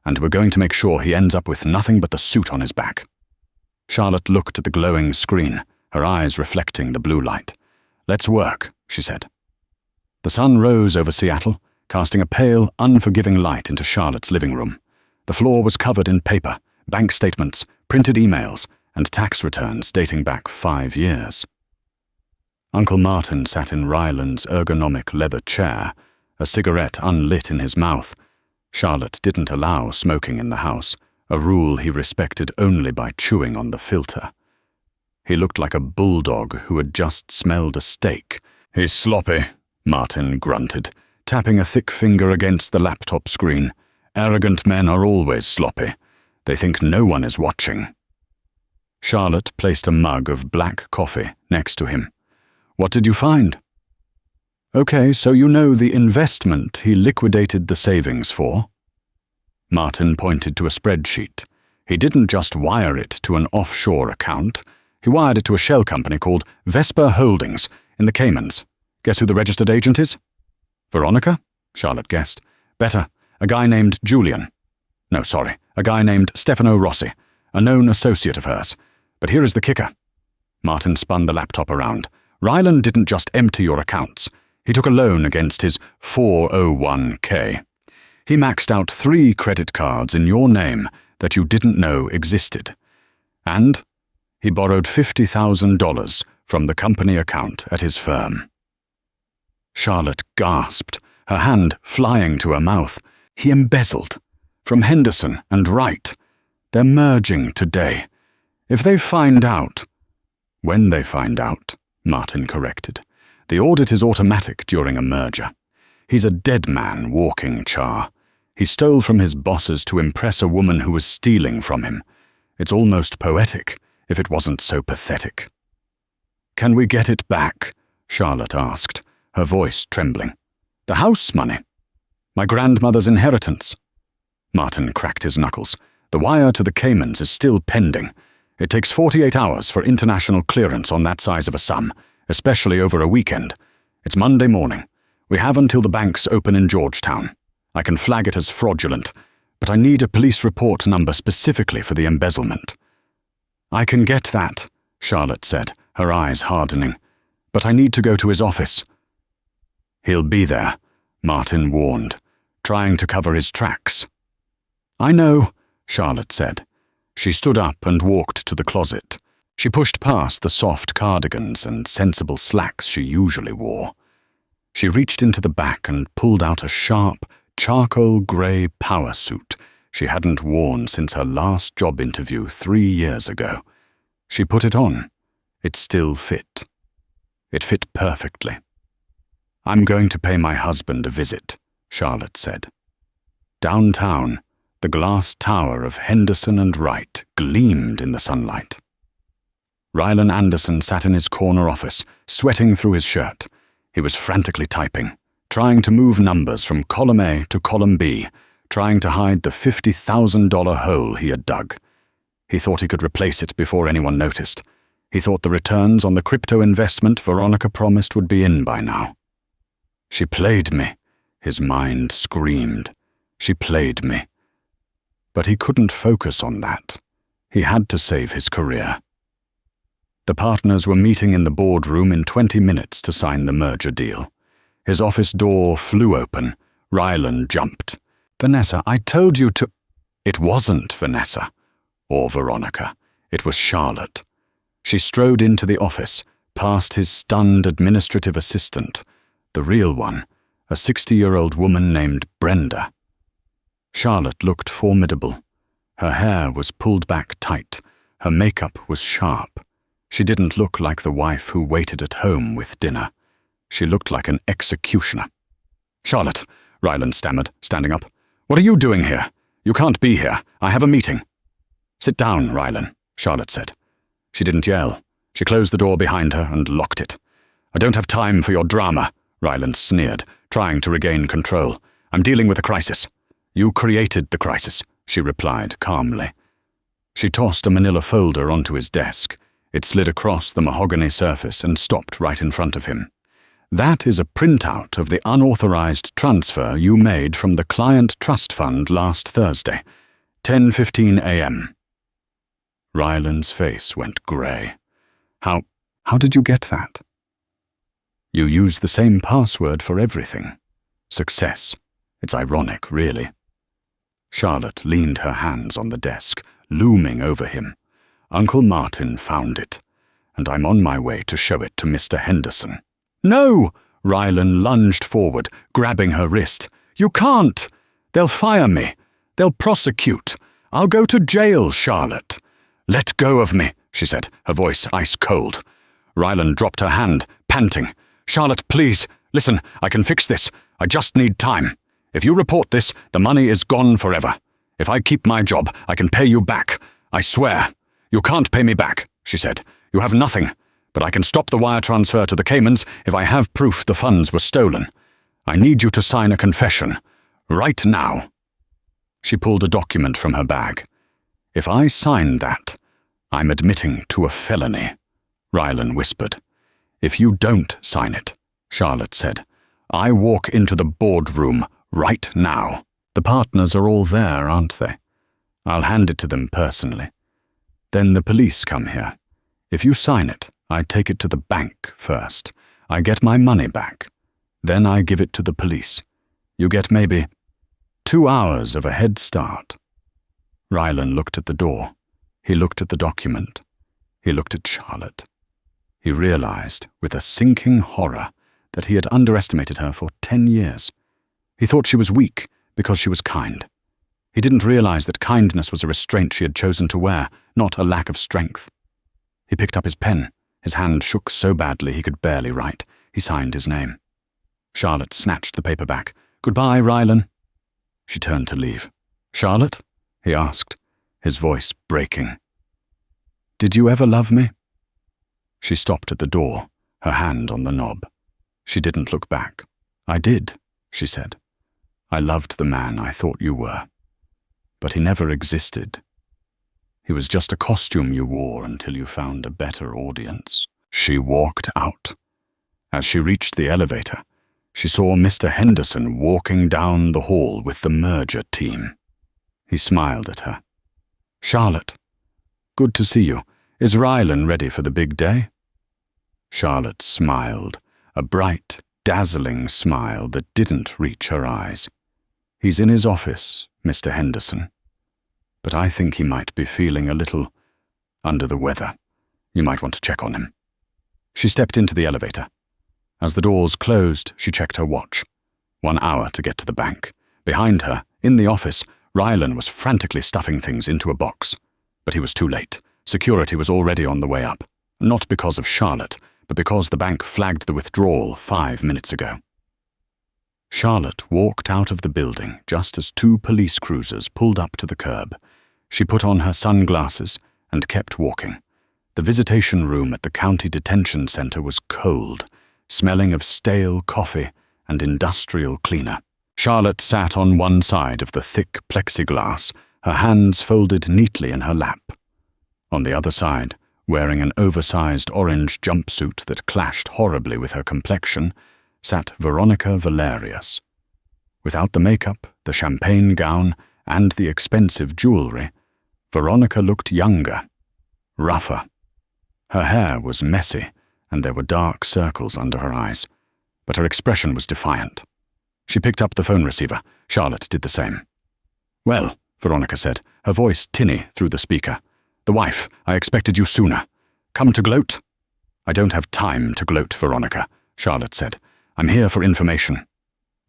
And we're going to make sure he ends up with nothing but the suit on his back." Charlotte looked at the glowing screen, her eyes reflecting the blue light. "Let's work," she said. The sun rose over Seattle, casting a pale, unforgiving light into Charlotte's living room. The floor was covered in paper, bank statements, printed emails, and tax returns dating back 5 years. Uncle Martin sat in Rylan's ergonomic leather chair, a cigarette unlit in his mouth. Charlotte didn't allow smoking in the house, a rule he respected only by chewing on the filter. He looked like a bulldog who had just smelled a steak. "He's sloppy," Martin grunted, tapping a thick finger against the laptop screen. "Arrogant men are always sloppy. They think no one is watching." Charlotte placed a mug of black coffee next to him. "What did you find?" "Okay, so you know the investment he liquidated the savings for?" Martin pointed to a spreadsheet. He didn't just wire it to an offshore account. He wired it to a shell company called Vesper Holdings in the Caymans. Guess who the registered agent is? "Veronica?" Charlotte guessed. "Better, a guy named Julian. No, sorry, a guy named Stefano Rossi, a known associate of hers. But here is the kicker." Martin spun the laptop around. "Rylan didn't just empty your accounts. He took a loan against his 401k. He maxed out 3 credit cards in your name that you didn't know existed. And he borrowed $50,000 from the company account at his firm." Charlotte gasped, her hand flying to her mouth. "He embezzled. From Henderson and Wright. They're merging today. If they find out—" "When they find out," Martin corrected. "The audit is automatic during a merger. He's a dead man walking Char. He stole from his bosses to impress a woman who was stealing from him. It's almost poetic, if it wasn't so pathetic." "Can we get it back?" Charlotte asked, her voice trembling. "The house money. My grandmother's inheritance." Martin cracked his knuckles. "The wire to the Caymans is still pending. It takes 48 hours for international clearance on that size of a sum, especially over a weekend. It's Monday morning. We have until the banks open in Georgetown. I can flag it as fraudulent, but I need a police report number specifically for the embezzlement." "I can get that," Charlotte said, her eyes hardening. "But I need to go to his office." "He'll be there," Martin warned, trying to cover his tracks. "I know," Charlotte said. She stood up and walked to the closet. She pushed past the soft cardigans and sensible slacks she usually wore. She reached into the back and pulled out a sharp, charcoal grey power suit she hadn't worn since her last job interview 3 years ago. She put it on. It still fit. It fit perfectly. "I'm going to pay my husband a visit," Charlotte said. Downtown, the glass tower of Henderson and Wright gleamed in the sunlight. Rylan Anderson sat in his corner office, sweating through his shirt. He was frantically typing, trying to move numbers from column A to column B, trying to hide the $50,000 hole he had dug. He thought he could replace it before anyone noticed. He thought the returns on the crypto investment Veronica promised would be in by now. "She played me," his mind screamed. "She played me." But he couldn't focus on that. He had to save his career. The partners were meeting in the boardroom in 20 minutes to sign the merger deal. His office door flew open. Rylan jumped. "Vanessa, I told you to—" It wasn't Vanessa or Veronica. It was Charlotte. She strode into the office, past his stunned administrative assistant, the real one, a 60-year-old woman named Brenda. Charlotte looked formidable. Her hair was pulled back tight. Her makeup was sharp. She didn't look like the wife who waited at home with dinner. She looked like an executioner. "Charlotte," Rylan stammered, standing up. "What are you doing here? You can't be here. I have a meeting." "Sit down, Rylan," Charlotte said. She didn't yell. She closed the door behind her and locked it. "I don't have time for your drama," Rylan sneered, trying to regain control. "I'm dealing with a crisis." "You created the crisis," she replied calmly. She tossed a manila folder onto his desk. It slid across the mahogany surface and stopped right in front of him. "That is a printout of the unauthorized transfer you made from the client trust fund last Thursday, 10:15 a.m. Rylan's face went grey. How did you get that?" "You use the same password for everything. Success. It's ironic, really." Charlotte leaned her hands on the desk, looming over him. "Uncle Martin found it, and I'm on my way to show it to Mr. Henderson." "No!" Rylan lunged forward, grabbing her wrist. "You can't! They'll fire me. They'll prosecute. I'll go to jail, Charlotte." "Let go of me," she said, her voice ice cold. Rylan dropped her hand, panting. "Charlotte, please, listen, I can fix this. I just need time. If you report this, the money is gone forever. If I keep my job, I can pay you back. I swear." "You can't pay me back," she said. "You have nothing. But I can stop the wire transfer to the Caymans if I have proof the funds were stolen. I need you to sign a confession. Right now." She pulled a document from her bag. "If I sign that, I'm admitting to a felony," Rylan whispered. "If you don't sign it," Charlotte said, "I walk into the boardroom right now. The partners are all there, aren't they? I'll hand it to them personally. Then the police come here. If you sign it, I take it to the bank first. I get my money back. Then I give it to the police. You get maybe 2 hours of a head start." Rylan looked at the door. He looked at the document. He looked at Charlotte. He realized, with a sinking horror, that he had underestimated her for 10 years. He thought she was weak because she was kind. He didn't realize that kindness was a restraint she had chosen to wear, not a lack of strength. He picked up his pen. His hand shook so badly he could barely write. He signed his name. Charlotte snatched the paper back. "Goodbye, Rylan." She turned to leave. "Charlotte?" he asked, his voice breaking. "Did you ever love me?" She stopped at the door, her hand on the knob. She didn't look back. "I did," she said. "I loved the man I thought you were. But he never existed. He was just a costume you wore until you found a better audience." She walked out. As she reached the elevator, she saw Mr. Henderson walking down the hall with the merger team. He smiled at her. "Charlotte, good to see you. Is Rylan ready for the big day?" Charlotte smiled, a bright, dazzling smile that didn't reach her eyes. "He's in his office, Mr. Henderson. But I think he might be feeling a little under the weather. You might want to check on him." She stepped into the elevator. As the doors closed, she checked her watch. 1 hour to get to the bank. Behind her, in the office, Rylan was frantically stuffing things into a box. But he was too late. Security was already on the way up. Not because of Charlotte, but because the bank flagged the withdrawal 5 minutes ago. Charlotte walked out of the building just as 2 police cruisers pulled up to the curb. She put on her sunglasses and kept walking. The visitation room at the county detention center was cold, smelling of stale coffee and industrial cleaner. Charlotte sat on one side of the thick plexiglass, her hands folded neatly in her lap. On the other side, wearing an oversized orange jumpsuit that clashed horribly with her complexion, sat Veronica Valerius. Without the makeup, the champagne gown, and the expensive jewelry, Veronica looked younger, rougher. Her hair was messy, and there were dark circles under her eyes, but her expression was defiant. She picked up the phone receiver. Charlotte did the same. "Well," Veronica said, her voice tinny through the speaker. "The wife, I expected you sooner. Come to gloat?" "I don't have time to gloat, Veronica," Charlotte said. "I'm here for information."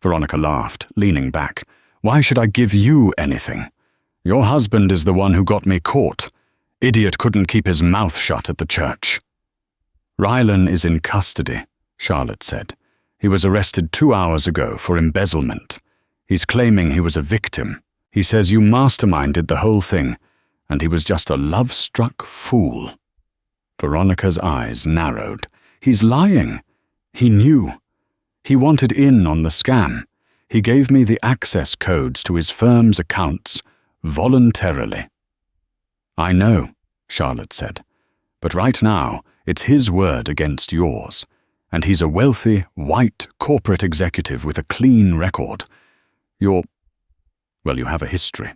Veronica laughed, leaning back. "Why should I give you anything? Your husband is the one who got me caught. Idiot couldn't keep his mouth shut at the church." "Rylan is in custody," Charlotte said. "He was arrested 2 hours ago for embezzlement. He's claiming he was a victim. He says you masterminded the whole thing, and he was just a love-struck fool." Veronica's eyes narrowed. "He's lying. He knew. He wanted in on the scam. He gave me the access codes to his firm's accounts voluntarily." "I know," Charlotte said, "but right now it's his word against yours, and he's a wealthy, white corporate executive with a clean record. You have a history."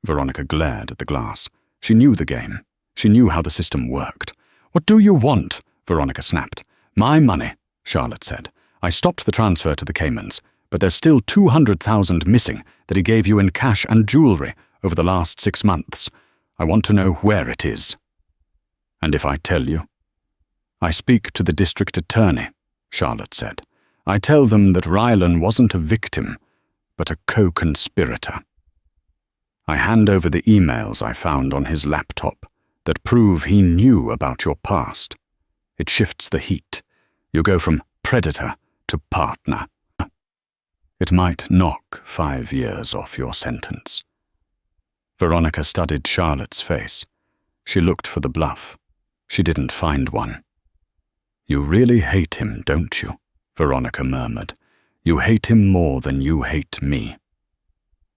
Veronica glared at the glass. She knew the game. She knew how the system worked. "What do you want?" Veronica snapped. "My money," Charlotte said. "I stopped the transfer to the Caymans, but there's still $200,000 missing that he gave you in cash and jewelry over the last 6 months. I want to know where it is." "And if I tell you?" "I speak to the district attorney," Charlotte said. "I tell them that Rylan wasn't a victim, but a co-conspirator. I hand over the emails I found on his laptop that prove he knew about your past. It shifts the heat. You go from predator to partner. It might knock 5 years off your sentence." Veronica studied Charlotte's face. She looked for the bluff. She didn't find one. "You really hate him, don't you?" Veronica murmured. "You hate him more than you hate me."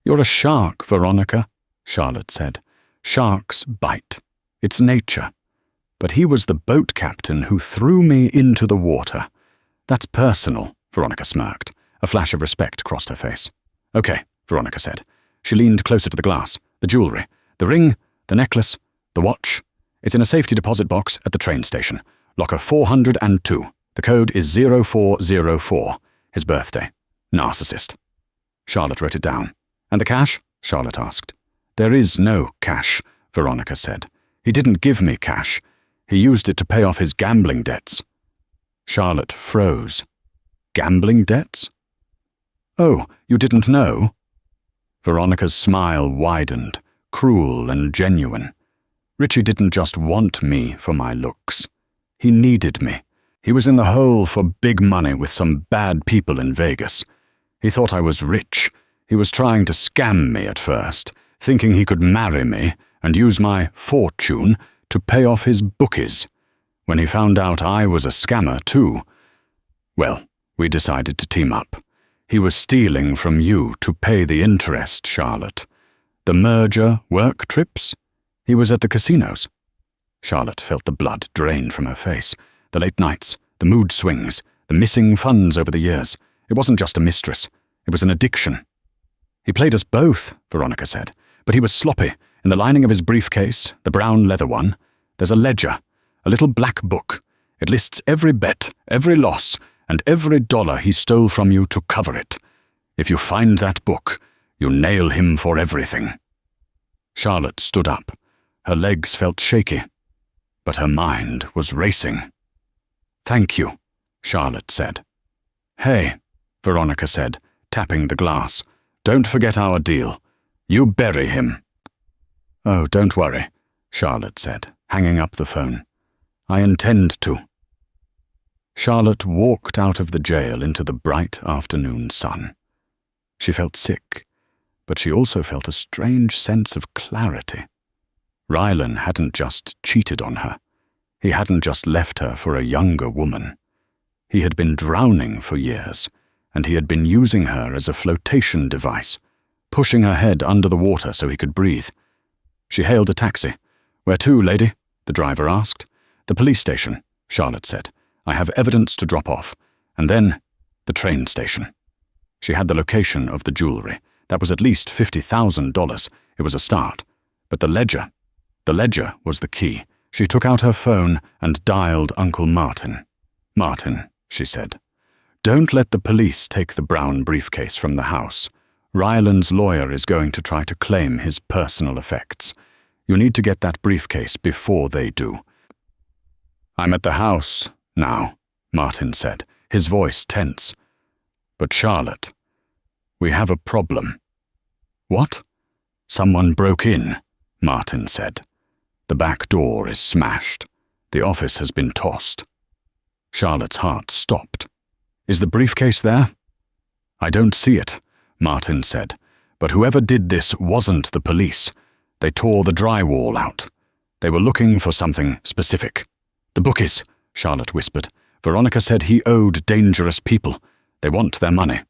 "You're a shark, Veronica," Charlotte said. "Sharks bite. It's nature. But he was the boat captain who threw me into the water. That's personal," Veronica smirked. A flash of respect crossed her face. "Okay," Veronica said. She leaned closer to the glass. "The jewelry, the ring, the necklace, the watch. It's in a safety deposit box at the train station. Locker 402. The code is 0404. His birthday. Narcissist." Charlotte wrote it down. "And the cash?" Charlotte asked. "There is no cash," Veronica said. "He didn't give me cash. He used it to pay off his gambling debts." Charlotte froze. "Gambling debts?" "Oh, you didn't know?" Veronica's smile widened, cruel and genuine. "Richie didn't just want me for my looks. He needed me. He was in the hole for big money with some bad people in Vegas. He thought I was rich. He was trying to scam me at first, thinking he could marry me and use my fortune to pay off his bookies. When he found out I was a scammer too, well, we decided to team up. He was stealing from you to pay the interest, Charlotte. The merger work trips? He was at the casinos." Charlotte felt the blood drain from her face. The late nights, the mood swings, the missing funds over the years. It wasn't just a mistress. It was an addiction. "He played us both," Veronica said, "but he was sloppy. In the lining of his briefcase, the brown leather one, there's a ledger, a little black book. It lists every bet, every loss, and every dollar he stole from you to cover it. If you find that book, you nail him for everything." Charlotte stood up. Her legs felt shaky, but her mind was racing. "Thank you," Charlotte said. "Hey," Veronica said, tapping the glass, "don't forget our deal. You bury him." "Oh, don't worry," Charlotte said, hanging up the phone. "I intend to." Charlotte walked out of the jail into the bright afternoon sun. She felt sick, but she also felt a strange sense of clarity. Rylan hadn't just cheated on her. He hadn't just left her for a younger woman. He had been drowning for years, and he had been using her as a flotation device, pushing her head under the water so he could breathe. She hailed a taxi. "Where to, lady?" the driver asked. "The police station," Charlotte said. "I have evidence to drop off. And then, the train station." She had the location of the jewelry. That was at least $50,000. It was a start. But the ledger was the key. She took out her phone and dialed Uncle Martin. "Martin," she said, "don't let the police take the brown briefcase from the house. Ryland's lawyer is going to try to claim his personal effects. You need to get that briefcase before they do." "I'm at the house now," Martin said, his voice tense. "But Charlotte, we have a problem." "What?" "Someone broke in," Martin said. "The back door is smashed. The office has been tossed." Charlotte's heart stopped. "Is the briefcase there?" "I don't see it," Martin said, "but whoever did this wasn't the police. They tore the drywall out. They were looking for something specific." "The bookies," Charlotte whispered. "Veronica said he owed dangerous people. They want their money."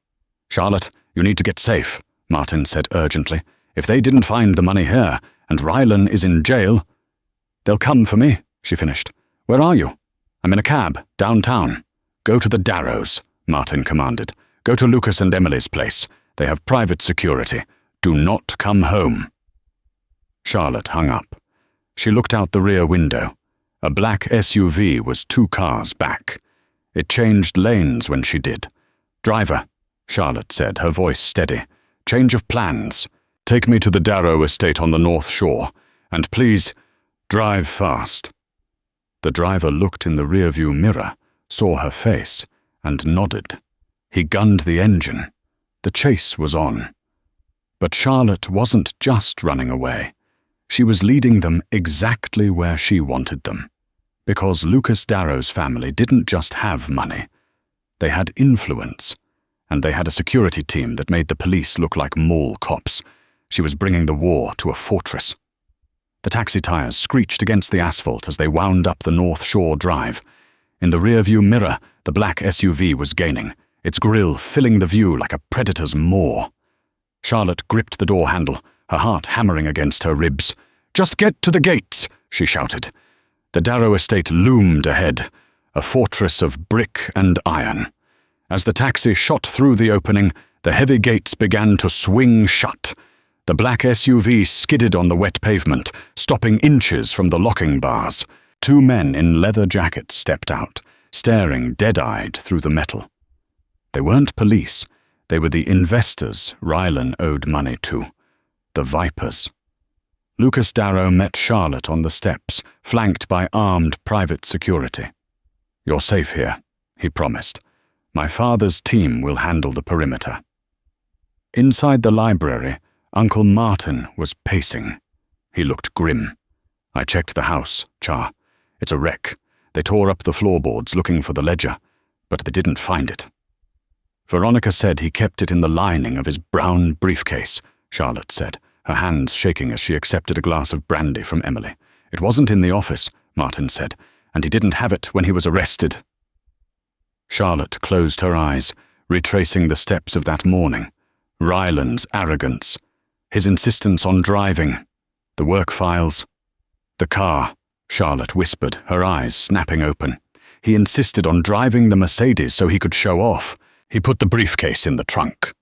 "Charlotte, you need to get safe," Martin said urgently. "If they didn't find the money here, and Rylan is in jail—" "They'll come for me," she finished. "Where are you?" "I'm in a cab, downtown." "Go to the Darrows," Martin commanded. "Go to Lucas and Emily's place. They have private security. Do not come home." Charlotte hung up. She looked out the rear window. A black SUV was 2 cars back. It changed lanes when she did. "Driver," Charlotte said, her voice steady. "Change of plans. Take me to the Darrow estate on the North Shore. And please, drive fast." The driver looked in the rearview mirror, saw her face, and nodded. He gunned the engine. The chase was on. But Charlotte wasn't just running away. She was leading them exactly where she wanted them. Because Lucas Darrow's family didn't just have money. They had influence. And they had a security team that made the police look like mall cops. She was bringing the war to a fortress. The taxi tires screeched against the asphalt as they wound up the North Shore Drive. In the rearview mirror, the black SUV was gaining, its grille filling the view like a predator's maw. Charlotte gripped the door handle, her heart hammering against her ribs. "Just get to the gates," she shouted. The Darrow estate loomed ahead, a fortress of brick and iron. As the taxi shot through the opening, the heavy gates began to swing shut. The black SUV skidded on the wet pavement, stopping inches from the locking bars. 2 men in leather jackets stepped out, staring dead-eyed through the metal. They weren't police. They were the investors Rylan owed money to. The Vipers. Lucas Darrow met Charlotte on the steps, flanked by armed private security. "You're safe here," he promised. "My father's team will handle the perimeter." Inside the library, Uncle Martin was pacing. He looked grim. "I checked the house, Char. It's a wreck. They tore up the floorboards looking for the ledger, but they didn't find it." "Veronica said he kept it in the lining of his brown briefcase," Charlotte said, her hands shaking as she accepted a glass of brandy from Emily. "It wasn't in the office," Martin said, "and he didn't have it when he was arrested." Charlotte closed her eyes, retracing the steps of that morning. Ryland's arrogance, his insistence on driving, the work files. "The car," Charlotte whispered, her eyes snapping open. "He insisted on driving the Mercedes so he could show off. He put the briefcase in the trunk."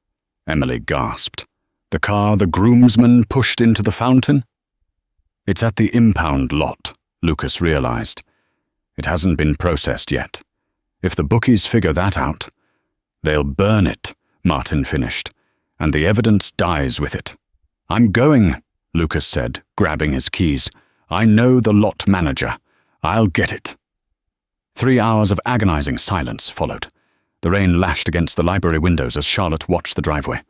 Emily gasped. "The car the groomsman pushed into the fountain?" "It's at the impound lot," Lucas realized. "It hasn't been processed yet. If the bookies figure that out, they'll burn it," Martin finished, "and the evidence dies with it." "I'm going," Lucas said, grabbing his keys. "I know the lot manager. I'll get it." 3 hours of agonizing silence followed. The rain lashed against the library windows as Charlotte watched the driveway.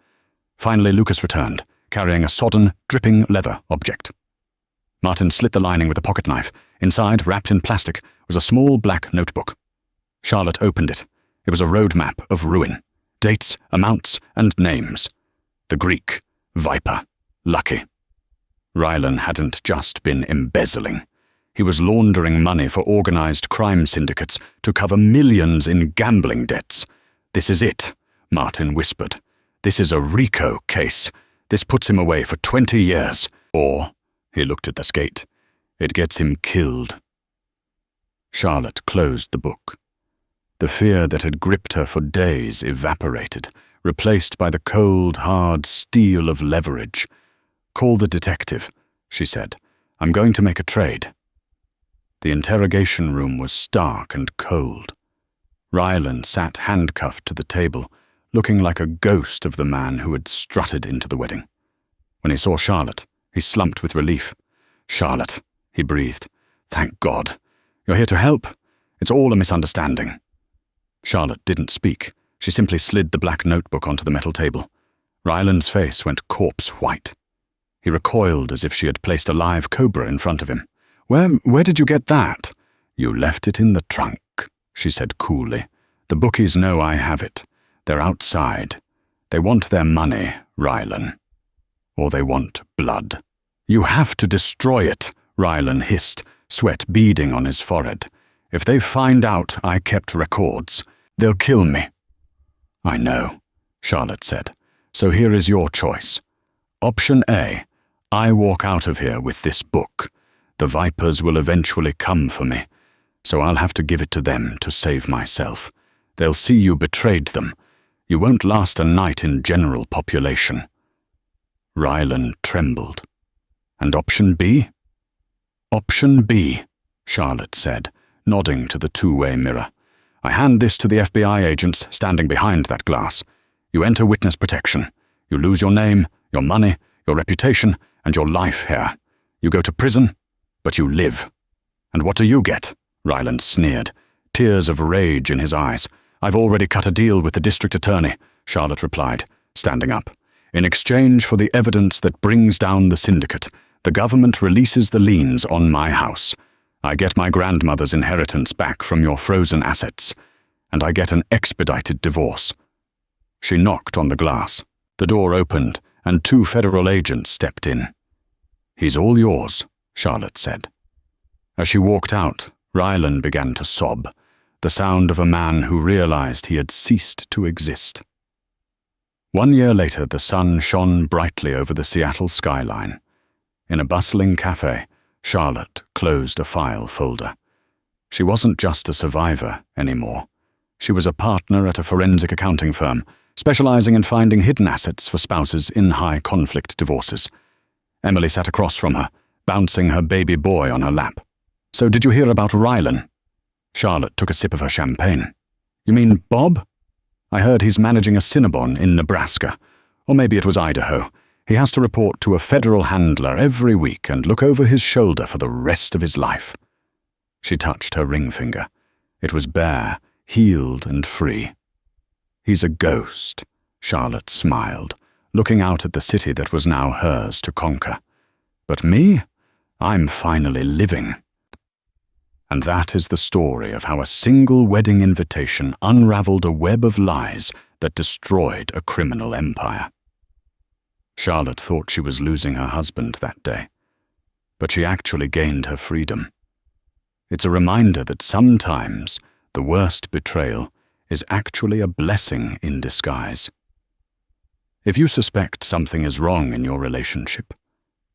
Finally, Lucas returned, carrying a sodden, dripping leather object. Martin slit the lining with a pocket knife. Inside, wrapped in plastic, was a small black notebook. Charlotte opened it. It was a road map of ruin. Dates, amounts, and names. The Greek, Viper, Lucky. Rylan hadn't just been embezzling. He was laundering money for organized crime syndicates to cover millions in gambling debts. "This is it," Martin whispered. "This is a RICO case. This puts him away for 20 years. Or," he looked at the skate, "it gets him killed." Charlotte closed the book. The fear that had gripped her for days evaporated, replaced by the cold, hard steel of leverage. "Call the detective," she said. "I'm going to make a trade." The interrogation room was stark and cold. Ryland sat handcuffed to the table, looking like a ghost of the man who had strutted into the wedding. When he saw Charlotte, he slumped with relief. "Charlotte," he breathed. "Thank God. You're here to help? It's all a misunderstanding." Charlotte didn't speak. She simply slid the black notebook onto the metal table. Ryland's face went corpse white. He recoiled as if she had placed a live cobra in front of him. Where did you get that?" "You left it in the trunk," she said coolly. "The bookies know I have it. They're outside. They want their money, Ryland. Or they want blood." "You have to destroy it," Ryland hissed, sweat beading on his forehead. "If they find out I kept records, they'll kill me." "I know," Charlotte said. "So here is your choice. Option A, I walk out of here with this book. The Vipers will eventually come for me, so I'll have to give it to them to save myself. They'll see you betrayed them. You won't last a night in general population." Ryland trembled. "And option B?" "Option B," Charlotte said, nodding to the two-way mirror. "I hand this to the FBI agents standing behind that glass. You enter witness protection. You lose your name, your money, your reputation, and your life here. You go to prison, but you live." "And what do you get?" Ryland sneered, tears of rage in his eyes. "I've already cut a deal with the district attorney," Charlotte replied, standing up. "In exchange for the evidence that brings down the syndicate, the government releases the liens on my house. I get my grandmother's inheritance back from your frozen assets, and I get an expedited divorce." She knocked on the glass. The door opened, and 2 federal agents stepped in. "He's all yours," Charlotte said. As she walked out, Ryland began to sob, the sound of a man who realized he had ceased to exist. 1 year later, the sun shone brightly over the Seattle skyline. In a bustling cafe, Charlotte closed a file folder. She wasn't just a survivor anymore. She was a partner at a forensic accounting firm, specializing in finding hidden assets for spouses in high-conflict divorces. Emily sat across from her, bouncing her baby boy on her lap. "So did you hear about Ryland?" Charlotte took a sip of her champagne. "You mean Bob? I heard he's managing a Cinnabon in Nebraska. Or maybe it was Idaho. He has to report to a federal handler every week and look over his shoulder for the rest of his life." She touched her ring finger. It was bare, healed and free. "He's a ghost," Charlotte smiled, looking out at the city that was now hers to conquer. "But me? I'm finally living." And that is the story of how a single wedding invitation unraveled a web of lies that destroyed a criminal empire. Charlotte thought she was losing her husband that day, but she actually gained her freedom. It's a reminder that sometimes the worst betrayal is actually a blessing in disguise. If you suspect something is wrong in your relationship,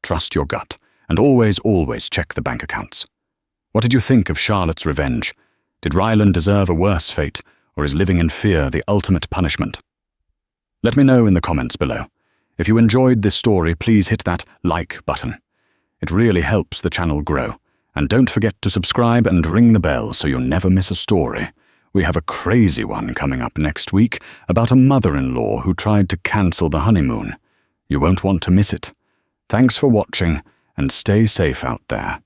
trust your gut and always check the bank accounts. What did you think of Charlotte's revenge? Did Ryland deserve a worse fate, or is living in fear the ultimate punishment? Let me know in the comments below. If you enjoyed this story, please hit that like button. It really helps the channel grow. And don't forget to subscribe and ring the bell so you never miss a story. We have a crazy one coming up next week about a mother-in-law who tried to cancel the honeymoon. You won't want to miss it. Thanks for watching, and stay safe out there.